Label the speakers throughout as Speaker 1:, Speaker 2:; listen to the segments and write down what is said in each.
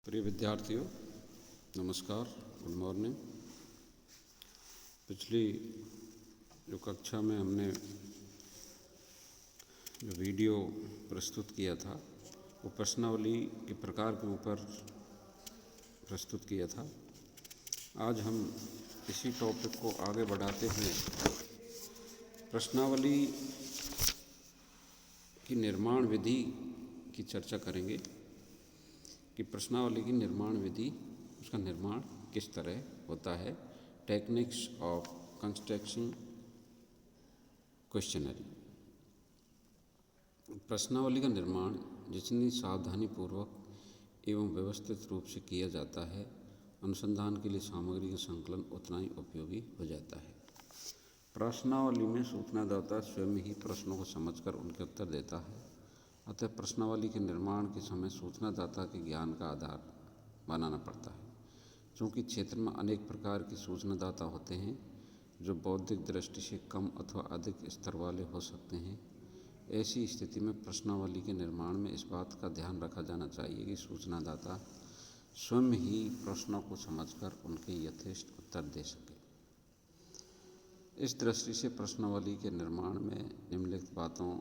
Speaker 1: प्रिय विद्यार्थियों, नमस्कार, गुड मॉर्निंग। पिछली जो कक्षा में हमने जो वीडियो प्रस्तुत किया था वो प्रश्नावली के प्रकार के ऊपर प्रस्तुत किया था। आज हम इसी टॉपिक को आगे बढ़ाते हुए प्रश्नावली की निर्माण विधि की चर्चा करेंगे कि प्रश्नावली की निर्माण विधि, उसका निर्माण किस तरह होता है। Techniques of construction questionnaire. प्रश्नावली का निर्माण जितनी सावधानीपूर्वक एवं व्यवस्थित रूप से किया जाता है, अनुसंधान के लिए सामग्री का संकलन उतना ही उपयोगी हो जाता है। प्रश्नावली में सूचनादाता स्वयं ही प्रश्नों को समझकर उनके उत्तर देता है। अतः प्रश्नावली के निर्माण के समय सूचनादाता के ज्ञान का आधार बनाना पड़ता है। चूँकि क्षेत्र में अनेक प्रकार के सूचनादाता होते हैं जो बौद्धिक दृष्टि से कम अथवा अधिक स्तर वाले हो सकते हैं, ऐसी स्थिति में प्रश्नावली के निर्माण में इस बात का ध्यान रखा जाना चाहिए कि सूचनादाता स्वयं ही प्रश्नों को समझकर उनके यथेष्ट उत्तर दे सके। इस दृष्टि से प्रश्नावली के निर्माण में निम्नलिखित बातों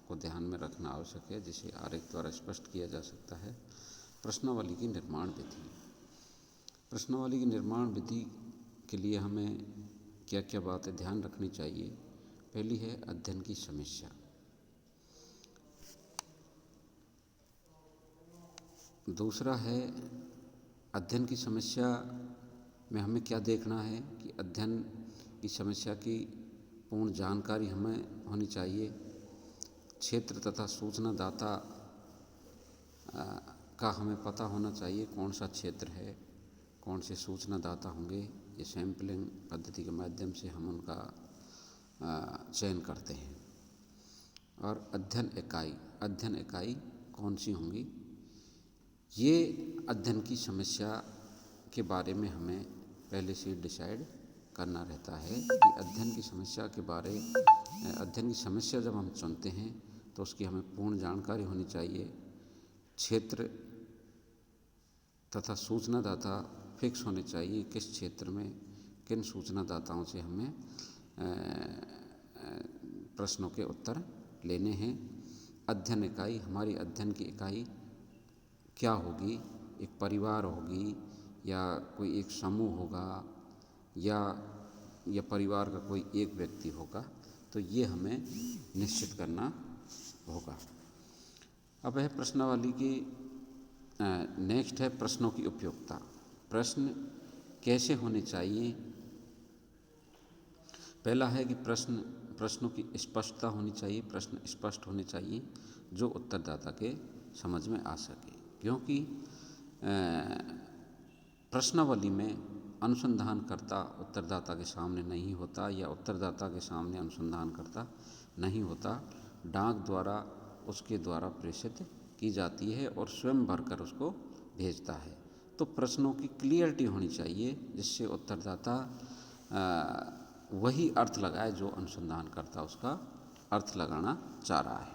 Speaker 1: को ध्यान में रखना आवश्यक है, जिसे आरेख द्वारा स्पष्ट किया जा सकता है। प्रश्नावली की निर्माण विधि। प्रश्नावली की निर्माण विधि के लिए हमें क्या क्या बातें ध्यान रखनी चाहिए। पहली है अध्ययन की समस्या। दूसरा है अध्ययन की समस्या में हमें क्या देखना है कि अध्ययन की समस्या की पूर्ण जानकारी हमें होनी चाहिए। क्षेत्र तथा सूचनादाता का हमें पता होना चाहिए कौन सा क्षेत्र है, कौन से सूचनादाता होंगे। ये सैम्पलिंग पद्धति के माध्यम से हम उनका चयन करते हैं। और अध्ययन इकाई कौन सी होंगी, ये अध्ययन की समस्या के बारे में हमें पहले से डिसाइड करना रहता है कि अध्ययन की समस्या जब हम चुनते हैं तो उसकी हमें पूर्ण जानकारी होनी चाहिए। क्षेत्र तथा सूचनादाता फिक्स होने चाहिए, किस क्षेत्र में किन सूचनादाताओं से हमें प्रश्नों के उत्तर लेने हैं। अध्ययन इकाई, हमारी अध्ययन की इकाई क्या होगी, एक परिवार होगी या कोई एक समूह होगा या परिवार का कोई एक व्यक्ति होगा, तो ये हमें निश्चित करना होगा। अब है प्रश्नावली की नेक्स्ट है प्रश्नों की उपयोगिता। प्रश्न कैसे होने चाहिए। पहला है कि प्रश्नों की स्पष्टता होनी चाहिए। प्रश्न स्पष्ट होने चाहिए जो उत्तरदाता के समझ में आ सके, क्योंकि प्रश्नावली में अनुसंधानकर्ता उत्तरदाता के सामने नहीं होता या उत्तरदाता के सामने अनुसंधानकर्ता नहीं होता। डाक द्वारा उसके द्वारा प्रेषित की जाती है और स्वयं भरकर उसको भेजता है। तो प्रश्नों की क्लियरिटी होनी चाहिए जिससे उत्तरदाता वही अर्थ लगाए जो अनुसंधानकर्ता उसका अर्थ लगाना चाह रहा है।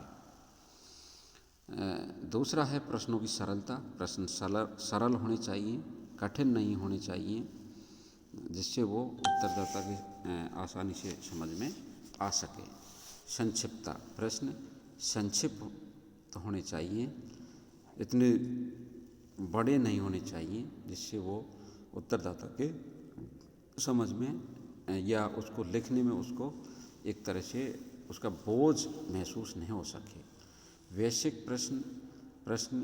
Speaker 1: दूसरा है प्रश्नों की सरलता। प्रश्न सरल होने चाहिए, कठिन नहीं होने चाहिए, जिससे वो उत्तरदाता के आसानी से समझ में आ सके। संक्षिप्तता, प्रश्न संक्षिप्त होने चाहिए, इतने बड़े नहीं होने चाहिए जिससे वो उत्तरदाता के समझ में या उसको लिखने में उसको एक तरह से उसका बोझ महसूस नहीं हो सके। वैश्विक प्रश्न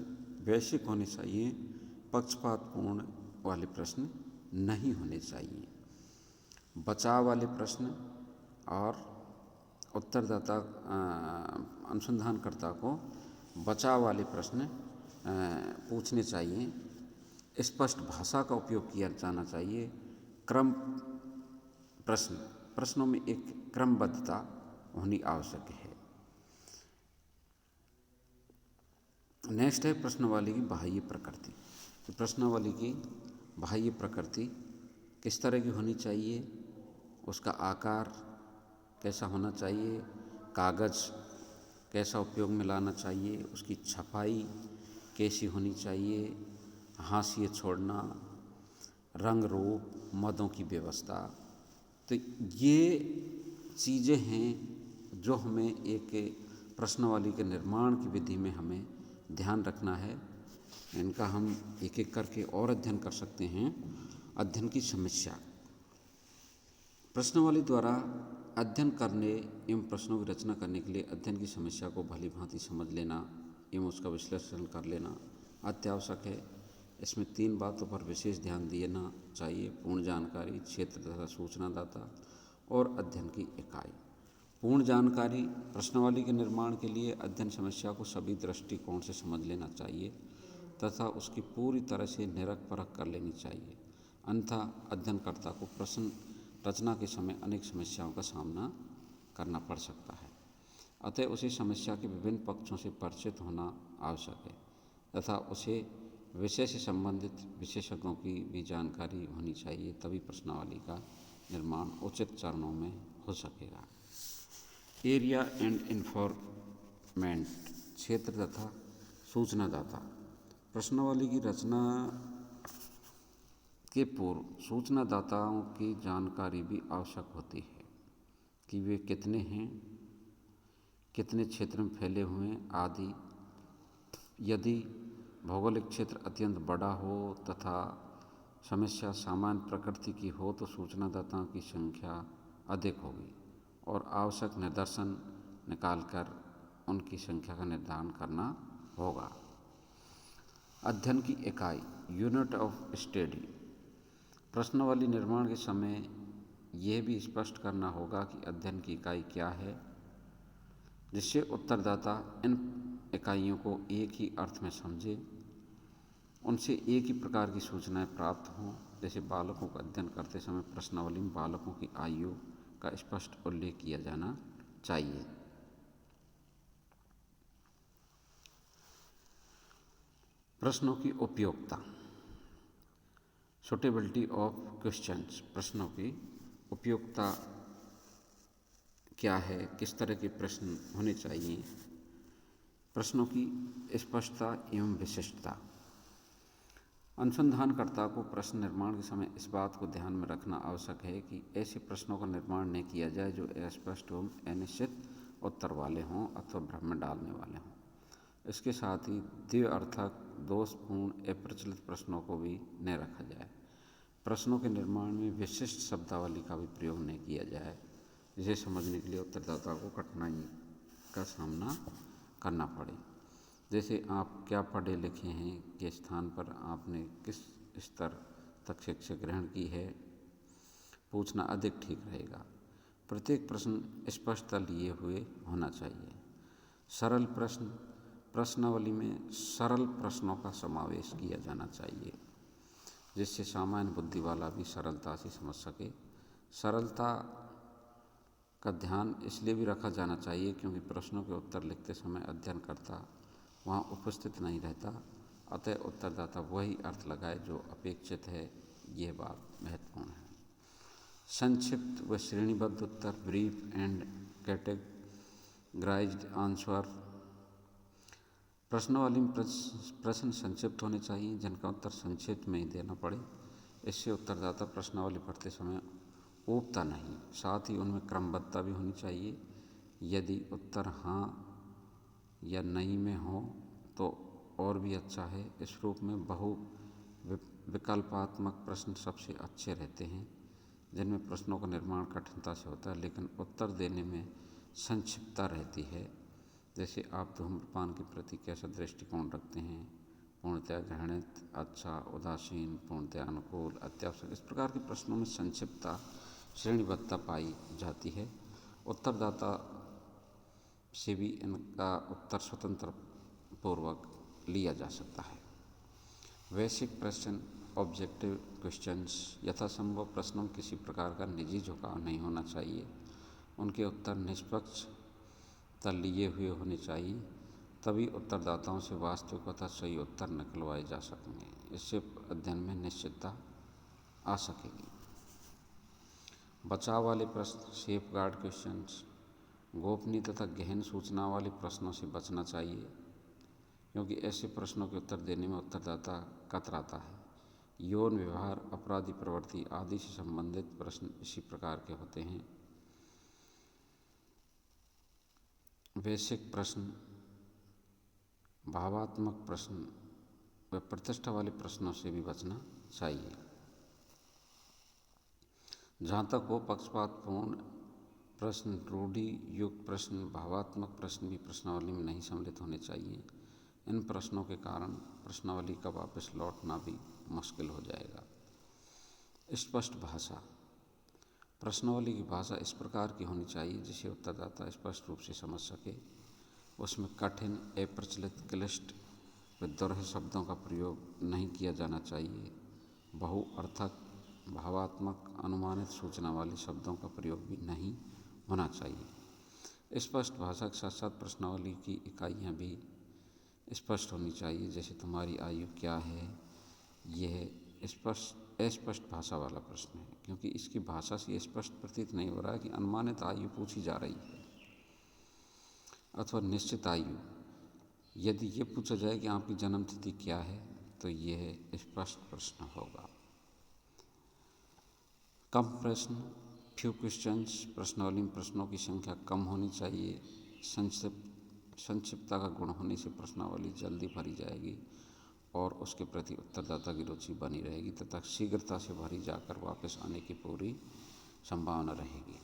Speaker 1: वैश्विक होने चाहिए, पक्षपातपूर्ण वाले प्रश्न नहीं होने चाहिए। बचाव वाले प्रश्न और उत्तरदाता अनुसंधानकर्ता को बचाव वाले प्रश्न पूछने चाहिए। स्पष्ट भाषा का उपयोग किया जाना चाहिए। प्रश्नों में एक क्रमबद्धता होनी आवश्यक है। नेक्स्ट है प्रश्नावली की बाह्य प्रकृति। तो प्रश्नावली की बाह्य प्रकृति किस तरह की होनी चाहिए, उसका आकार कैसा होना चाहिए, कागज़ कैसा उपयोग में लाना चाहिए, उसकी छपाई कैसी होनी चाहिए, हाशिए छोड़ना, रंग रूप, मदों की व्यवस्था। तो ये चीज़ें हैं जो हमें एक प्रश्नावली के निर्माण की विधि में हमें ध्यान रखना है। इनका हम एक एक करके और अध्ययन कर सकते हैं। अध्ययन की समस्या। प्रश्नावली द्वारा अध्ययन करने एवं प्रश्नों की रचना करने के लिए अध्ययन की समस्या को भली भांति समझ लेना एवं उसका विश्लेषण कर लेना अत्यावश्यक है। इसमें 3 बातों पर विशेष ध्यान देना चाहिए: पूर्ण जानकारी, क्षेत्र तथा सूचनादाता और अध्ययन की इकाई। पूर्ण जानकारी। प्रश्नावली के निर्माण के लिए अध्ययन समस्या को सभी दृष्टिकोण से समझ लेना चाहिए तथा उसकी पूरी तरह से निरख परख कर लेनी चाहिए, अन्यथा अध्ययनकर्ता को प्रश्न रचना के समय अनेक समस्याओं का सामना करना पड़ सकता है। अतः उसे समस्या के विभिन्न पक्षों से परिचित होना आवश्यक है तथा उसे विषय से संबंधित विशेषज्ञों की भी जानकारी होनी चाहिए, तभी प्रश्नावली का निर्माण उचित चरणों में हो सकेगा। Area and informant. क्षेत्र तथा सूचनादाता। प्रश्नावली की रचना के पूर्व सूचनादाताओं की जानकारी भी आवश्यक होती है कि वे कितने हैं, कितने क्षेत्र में फैले हुए हैं आदि। यदि भौगोलिक क्षेत्र अत्यंत बड़ा हो तथा समस्या सामान्य प्रकृति की हो तो सूचनादाताओं की संख्या अधिक होगी और आवश्यक निदर्शन निकालकर उनकी संख्या का निर्धारण करना होगा। अध्ययन की इकाई, यूनिट ऑफ स्टडी। प्रश्नावली निर्माण के समय यह भी स्पष्ट करना होगा कि अध्ययन की इकाई क्या है, जिससे उत्तरदाता इन इकाइयों को एक ही अर्थ में समझे, उनसे एक ही प्रकार की सूचनाएं प्राप्त हों। जैसे बालकों का अध्ययन करते समय प्रश्नावली में बालकों की आयु का स्पष्ट उल्लेख किया जाना चाहिए। प्रश्नों की उपयोगिता। Suitability of questions. प्रश्नों की उपयोगिता क्या है, किस तरह के प्रश्न होने चाहिए। प्रश्नों की स्पष्टता एवं विशिष्टता। अनुसंधानकर्ता को प्रश्न निर्माण के समय इस बात को ध्यान में रखना आवश्यक है कि ऐसे प्रश्नों का निर्माण नहीं किया जाए जो अस्पष्ट एवं अनिश्चित उत्तर वाले हों अथवा भ्रम में डालने वाले हों। इसके साथ ही द्व्यर्थक, दोषपूर्ण, अप्रचलित प्रश्नों को भी न रखा जाए। प्रश्नों के निर्माण में विशिष्ट शब्दावली का भी प्रयोग नहीं किया जाए, जिसे समझने के लिए उत्तरदाता को कठिनाई का सामना करना पड़े। जैसे आप क्या पढ़े लिखे हैं के स्थान पर आपने किस स्तर तक शिक्षा ग्रहण की है पूछना अधिक ठीक रहेगा। प्रत्येक प्रश्न स्पष्टता लिए हुए होना चाहिए। सरल प्रश्न। प्रश्नावली में सरल प्रश्नों का समावेश किया जाना चाहिए, जिससे सामान्य बुद्धि वाला भी सरलता से समझ सके। सरलता का ध्यान इसलिए भी रखा जाना चाहिए क्योंकि प्रश्नों के उत्तर लिखते समय अध्ययनकर्ता वहाँ उपस्थित नहीं रहता, अतः उत्तरदाता वही अर्थ लगाए जो अपेक्षित है। यह बात महत्वपूर्ण है। संक्षिप्त व श्रेणीबद्ध उत्तर, ब्रीफ एंड कैटेगराइज्ड आंसर। प्रश्नावली में प्रश्न संक्षिप्त होने चाहिए जिनका उत्तर संक्षिप्त में ही देना पड़े। इससे उत्तरदाता प्रश्नावली पढ़ते समय ऊबता नहीं, साथ ही उनमें क्रमबद्धता भी होनी चाहिए। यदि उत्तर हाँ या नहीं में हो तो और भी अच्छा है। इस रूप में बहु विकल्पात्मक प्रश्न सबसे अच्छे रहते हैं, जिनमें प्रश्नों का निर्माण कठिनता से होता है लेकिन उत्तर देने में संक्षिप्तता रहती है। जैसे आप धूम्रपान के प्रति कैसा दृष्टिकोण रखते हैं, पूर्णतया घृणित, अच्छा, उदासीन, पूर्णतया अनुकूल, अत्यावश्यक। इस प्रकार के प्रश्नों में संक्षिप्तता, श्रेणीबद्धता पाई जाती है। उत्तरदाता से भी इनका उत्तर स्वतंत्र पूर्वक लिया जा सकता है। वैश्विक प्रश्न, ऑब्जेक्टिव क्वेश्चंस। यथासंभव प्रश्नों में किसी प्रकार का निजी झुकाव नहीं होना चाहिए। उनके उत्तर निष्पक्षता लिए हुए होने चाहिए, तभी उत्तरदाताओं से वास्तविक तथा सही उत्तर निकलवाए जा सकेंगे। इससे अध्ययन में निश्चितता आ सकेगी। बचाव वाले प्रश्न, सेफ गार्ड क्वेश्चंस। गोपनीय तथा गहन सूचना वाले प्रश्नों से बचना चाहिए। क्योंकि ऐसे प्रश्नों के उत्तर देने में उत्तरदाता कतराता है। यौन व्यवहार, अपराधी प्रवृत्ति आदि से संबंधित प्रश्न इसी प्रकार के होते हैं। बेसिक प्रश्न, भावात्मक प्रश्न व प्रतिष्ठा वाले प्रश्नों से भी बचना चाहिए। जहाँ तक हो पक्षपातपूर्ण प्रश्न, रूढ़ि युक्त प्रश्न, भावात्मक प्रश्न भी प्रश्नावली में नहीं सम्मिलित होने चाहिए। इन प्रश्नों के कारण प्रश्नावली का वापस लौटना भी मुश्किल हो जाएगा। स्पष्ट भाषा, प्रश्नावली की भाषा इस प्रकार की होनी चाहिए जिसे उत्तरदाता स्पष्ट रूप से समझ सके। उसमें कठिन, अप्रचलित, क्लिष्ट व दोहरे शब्दों का प्रयोग नहीं किया जाना चाहिए। बहुअर्थक, भावात्मक, अनुमानित सूचना वाले शब्दों का प्रयोग भी नहीं होना चाहिए। स्पष्ट भाषा के साथ साथ प्रश्नावली की इकाइयाँ भी स्पष्ट होनी चाहिए। जैसे तुम्हारी आयु क्या है, यह अस्पष्ट भाषा वाला प्रश्न है, क्योंकि इसकी भाषा से स्पष्ट प्रतीत नहीं हो रहा है कि अनुमानित आयु पूछी जा रही है अथवा निश्चित आयु। यदि ये पूछा जाए कि आपकी जन्म तिथि क्या है तो यह स्पष्ट प्रश्न होगा। कम प्रश्न, फ्यू क्वेश्चंस, प्रश्नावली में प्रश्नों की संख्या कम होनी चाहिए। संक्षिप्तता का गुण होने से प्रश्नावली जल्दी भरी जाएगी और उसके प्रति उत्तरदाता की रुचि बनी रहेगी तथा शीघ्रता से भरी जाकर वापस आने की पूरी संभावना रहेगी।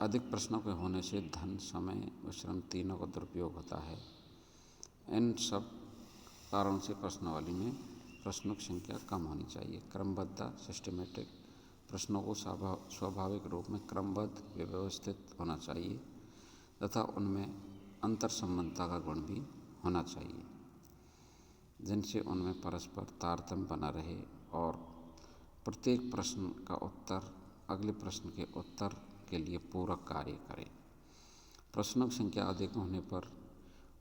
Speaker 1: अधिक प्रश्नों के होने से धन, समय व श्रम तीनों का दुरुपयोग होता है। इन सब कारणों से प्रश्नावली में प्रश्नों की संख्या कम होनी चाहिए। क्रमबद्ध, सिस्टमेटिक, प्रश्नों को स्वाभाविक रूप में क्रमबद्ध व्यवस्थित होना चाहिए तथा उनमें अंतर संबंधता का गुण भी होना चाहिए, जिनसे उनमें परस्पर तारतम्य बना रहे और प्रत्येक प्रश्न का उत्तर अगले प्रश्न के उत्तर के लिए पूरक कार्य करे। प्रश्नों की संख्या अधिक होने पर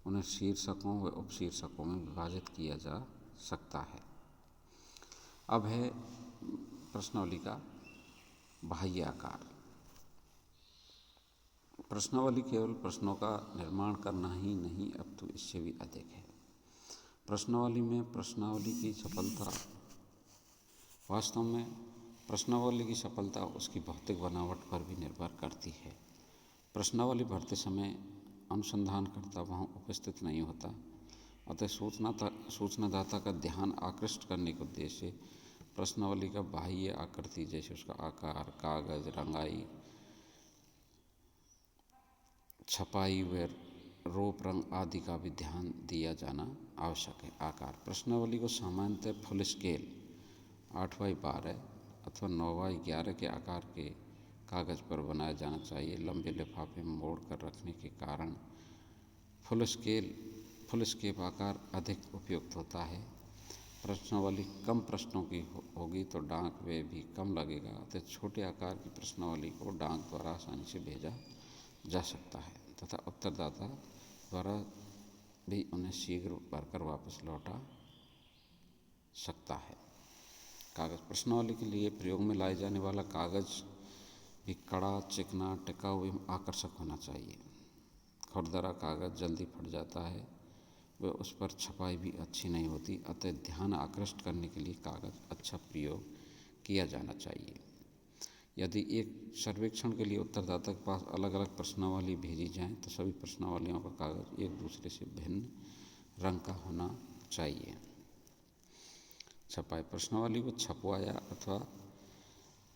Speaker 1: उन्हें शीर्षकों व उपशीर्षकों में विभाजित किया जा सकता है। अब है प्रश्नावली का बाह्य आकार। प्रश्नावली केवल प्रश्नों का निर्माण करना ही नहीं, अब तो इससे भी अधिक है। प्रश्नावली में प्रश्नावली की सफलता, वास्तव में प्रश्नावली की सफलता उसकी भौतिक बनावट पर भी निर्भर करती है। प्रश्नावली भरते समय अनुसंधानकर्ता वहाँ उपस्थित नहीं होता, अतः सूचनादाता का ध्यान आकृष्ट करने के उद्देश्य से प्रश्नावली का बाह्य आकृति, जैसे उसका आकार, कागज, रंगाई, छपाई व रूप, रंग आदि का भी ध्यान दिया जाना आवश्यक है। आकार, प्रश्नावली को सामान्यतः फुल स्केल 8x12 अथवा 9x11 के आकार के कागज पर बनाया जाना चाहिए। लंबे लिफाफे में मोड़ कर रखने के कारण फुल स्केप आकार अधिक उपयुक्त होता है। प्रश्नावली कम प्रश्नों की होगी तो डाक व्यय भी कम लगेगा, अतः छोटे आकार की प्रश्नावली को डाक द्वारा आसानी से भेजा जा सकता है तथा उत्तरदाता द्वारा भी उन्हें शीघ्र भरकर वापस लौटा सकता है। कागज, प्रश्नावली के लिए प्रयोग में लाए जाने वाला कागज भी कड़ा, चिकना, टिकाऊ एवं आकर्षक होना चाहिए। खुरदरा कागज जल्दी फट जाता है व उस पर छपाई भी अच्छी नहीं होती, अतः ध्यान आकृष्ट करने के लिए कागज अच्छा प्रयोग किया जाना चाहिए। यदि एक सर्वेक्षण के लिए उत्तरदाता के पास अलग अलग प्रश्नावली भेजी जाए तो सभी प्रश्नावलियों का कागज एक दूसरे से भिन्न रंग का होना चाहिए। छपाई, प्रश्नावली को छपवाया अथवा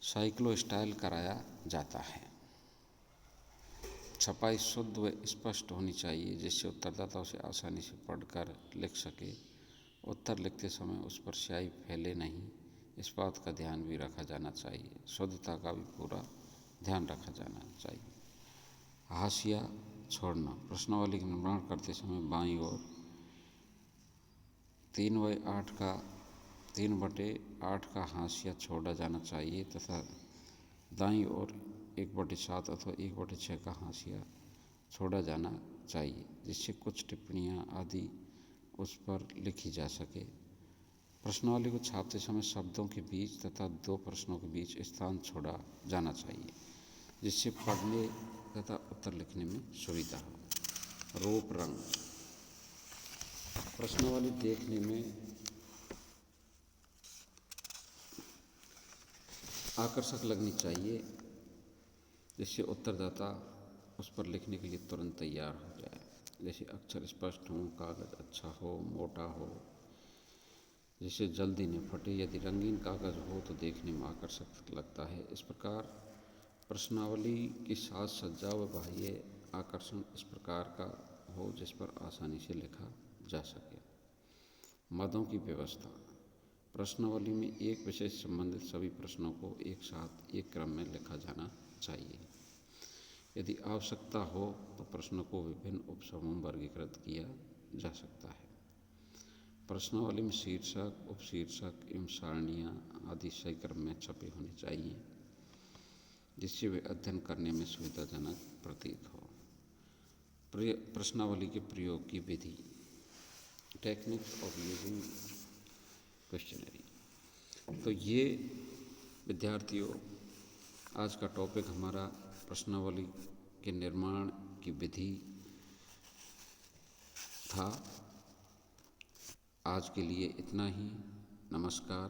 Speaker 1: साइक्लो स्टाइल कराया जाता है। छपाई शुद्ध व स्पष्ट होनी चाहिए जिससे उत्तरदाता उसे आसानी से पढ़कर लिख सके। उत्तर लिखते समय उस पर स्याही फैले नहीं, इस बात का ध्यान भी रखा जाना चाहिए। शुद्धता का भी पूरा ध्यान रखा जाना चाहिए। हाशिया छोड़ना, प्रश्नावली का निर्माण करते समय बाईं ओर 3/8 का हाशिया छोड़ा जाना चाहिए तथा दाईं ओर 1/7 अथवा 1/6 का हाशिया छोड़ा जाना चाहिए, जिससे कुछ टिप्पणियाँ आदि उस पर लिखी जा सके। प्रश्नावली को छापते समय शब्दों के बीच तथा दो प्रश्नों के बीच स्थान छोड़ा जाना चाहिए, जिससे पढ़ने तथा उत्तर लिखने में सुविधा हो। रूप, रंग, प्रश्नावली देखने में आकर्षक लगनी चाहिए, जिससे उत्तरदाता उस पर लिखने के लिए तुरंत तैयार हो जाए। जैसे अक्षर स्पष्ट हों, कागज़ अच्छा हो, मोटा हो, जिससे जल्दी न फटे। यदि रंगीन कागज़ हो तो देखने में आकर्षक लगता है। इस प्रकार प्रश्नावली की साज सज्जा व बाह्य आकर्षण इस प्रकार का हो जिस पर आसानी से लिखा जा सके। मदों की व्यवस्था। प्रश्नावली में एक विषय से संबंधित सभी प्रश्नों को एक साथ एक क्रम में लिखा जाना चाहिए। यदि आवश्यकता हो तो प्रश्नों को विभिन्न उपसमूह में वर्गीकृत किया जा सकता है। प्रश्नावली में शीर्षक, उपशीर्षक एवं सारणियाँ आदि सही क्रम में छपे होने चाहिए, जिससे वे अध्ययन करने में सुविधाजनक प्रतीत हो। प्रश्नावली के प्रयोग की विधि। Techniques of using questionnaire. तो ये विद्यार्थियों आज का टॉपिक हमारा प्रश्नावली के निर्माण की विधि था। आज के लिए इतना ही। नमस्कार।